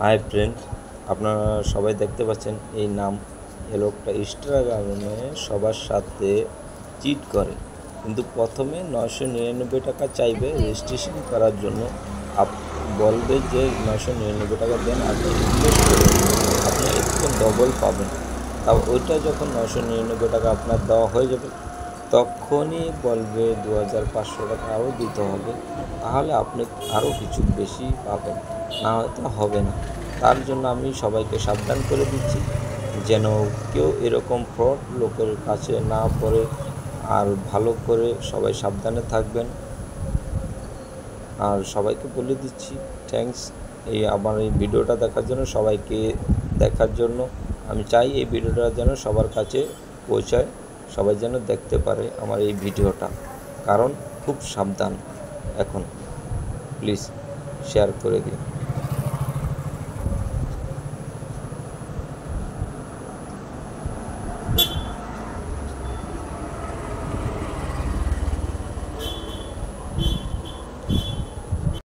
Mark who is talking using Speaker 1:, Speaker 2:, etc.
Speaker 1: Hi friend, আপনারা সবাই দেখতে পাচ্ছেন এই নাম। এ লোকটা ইনস্টাগ্রামে সবার সাথে চিট করে, কিন্তু প্রথমে 999 টাকা চাইবে রেজিস্ট্রেশন করার জন্য। বলবে যে 999 টাকা দেন, আপনি ইনভেস্ট করুন, আপনি এর থেকে ডবল পাবেন। তাও ওইটা যখন 999 টাকা আপনার দেওয়া হয়ে যাবে, তখনই বলবে 2500 টাকা আরও দিতে হবে, তাহলে আপনি আরও কিছু বেশি পাবেন, না হয়তো হবে না। তার জন্য আমি সবাইকে সাবধান করে দিচ্ছি যেন কেউ এরকম ফ্রড লোকের কাছে না পড়ে। আর ভালো করে সবাই সাবধানে থাকবেন। আর সবাইকে বলে দিচ্ছি থ্যাঙ্কস আমার এই ভিডিওটা দেখার জন্য, সবাইকে দেখার জন্য। আমি চাই এই ভিডিওটা যেন সবার কাছে পৌঁছায়, সবাই যেন দেখতে পারে আমার এই ভিডিওটা, কারণ খুব সাবধান এখন। প্লিজ শেয়ার করে দিন।